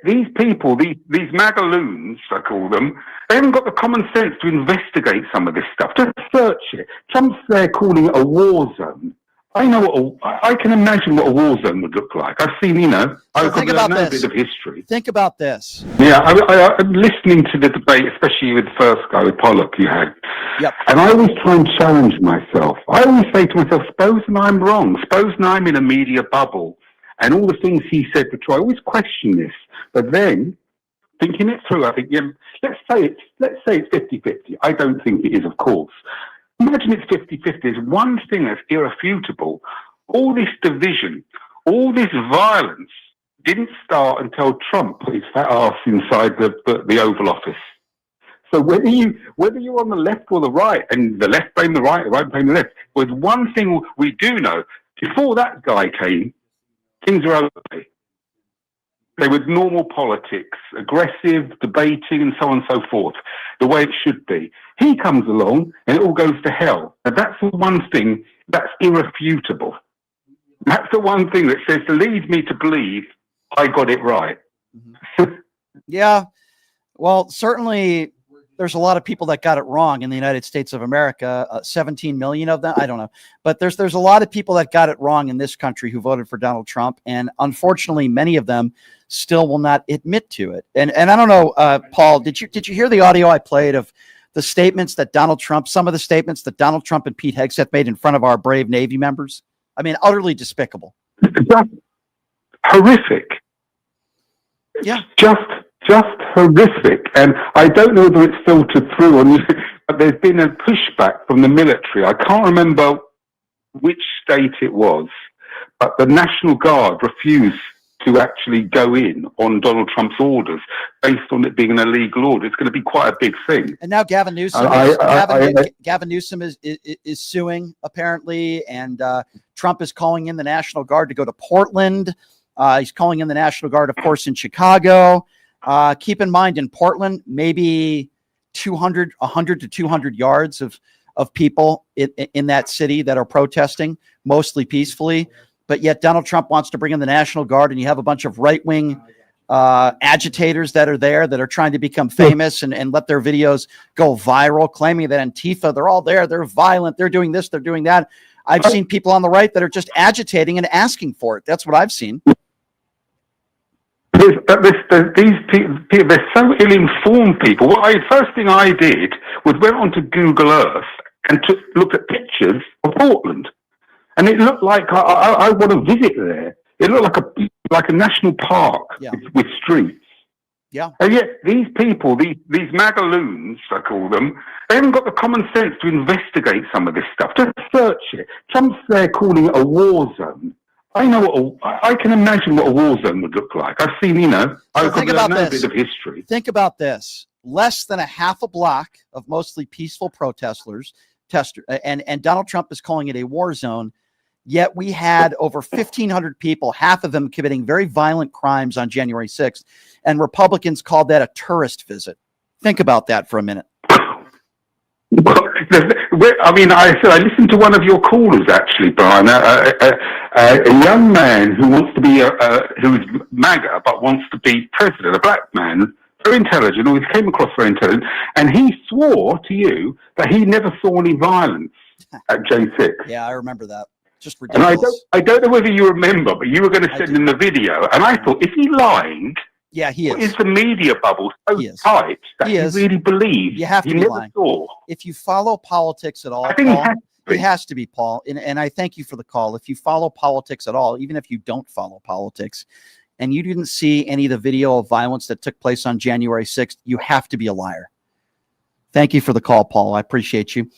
these people, these MAGA loons, I call them, they haven't got the common sense to investigate some of this stuff. Just search it. Trump's there calling it a war zone. I can imagine what a war zone would look like. I've seen, So think about this. A bit of history. Think about this. Yeah, I'm listening to the debate, especially with the first guy, with Pollock you had. Yep. And I always try and challenge myself. I always say to myself, suppose I'm wrong. Suppose I'm in a media bubble. And all the things he said for Troy, I always question this. But then, thinking it through, I think, yeah, let's say it's 50-50. I don't think it is, of course. Imagine it's 50-50. There's one thing that's irrefutable. All this division, all this violence didn't start until Trump put his fat ass inside the Oval Office. So whether you're on the left or the right, and the left blame the right blame the left, there's one thing we do know. Before that guy came, things are okay. They were normal politics, aggressive, debating, and so on and so forth, the way it should be. He comes along, and it all goes to hell. And that's the one thing that's irrefutable. That's the one thing that leads me to believe I got it right. Yeah. Well, certainly there's a lot of people that got it wrong in the United States of America, 17 million of them. I don't know. But there's a lot of people that got it wrong in this country who voted for Donald Trump. And unfortunately, many of them still will not admit to it. And I don't know, Paul, did you hear the audio I played of the statements that some of the statements that Donald Trump and Pete Hegseth made in front of our brave Navy members? I mean, utterly despicable. Just horrific. Yeah. Just horrific. And I don't know whether it's filtered through on you, but there's been a pushback from the military. I can't remember which state it was, but the National Guard refused to actually go in on Donald Trump's orders based on it being an illegal order. It's going to be quite a big thing. And now Gavin Newsom Gavin Newsom is suing, apparently, and Trump is calling in the National Guard to go to Portland. He's calling in the National Guard, of course, in Chicago. Keep in mind, in Portland, maybe 100 to 200 yards of people in that city that are protesting, mostly peacefully. But yet Donald Trump wants to bring in the National Guard, and you have a bunch of right-wing agitators that are there that are trying to become famous and let their videos go viral, claiming that Antifa, they're all there, they're violent, they're doing this, they're doing that. I've seen people on the right that are just agitating and asking for it. That's what I've seen. These people, they're so ill-informed people. First thing I did was went onto Google Earth and looked at pictures of Portland. And it looked like I want to visit there. It looked like a national park with streets. Yeah. And yet these people, these MAGA loons, I call them, they haven't got the common sense to investigate some of this stuff. Just search it. Trump's there calling it a war zone. I can imagine what a war zone would look like. I've seen, So think about a this. bit of history. Think about this. Less than a half a block of mostly peaceful protesters, and Donald Trump is calling it a war zone. Yet we had over 1,500 people, half of them committing very violent crimes on January 6th. And Republicans called that a tourist visit. Think about that for a minute. I mean, I listened to one of your callers, actually, Brian, a young man who wants to be, who's MAGA, but wants to be president, a black man, very intelligent, always came across very intelligent, and he swore to you that he never saw any violence at J6. Yeah, I remember that. Just ridiculous. And I don't know whether you remember, but you were going to send in the video, and I thought, is he lying? Yeah, he is. Is the media bubble so tight that he really believes you have to he be never lying? Saw? If you follow politics at all, I think Paul, he has to be, Paul. And I thank you for the call. If you follow politics at all, even if you don't follow politics, and you didn't see any of the video of violence that took place on January 6th, you have to be a liar. Thank you for the call, Paul. I appreciate you.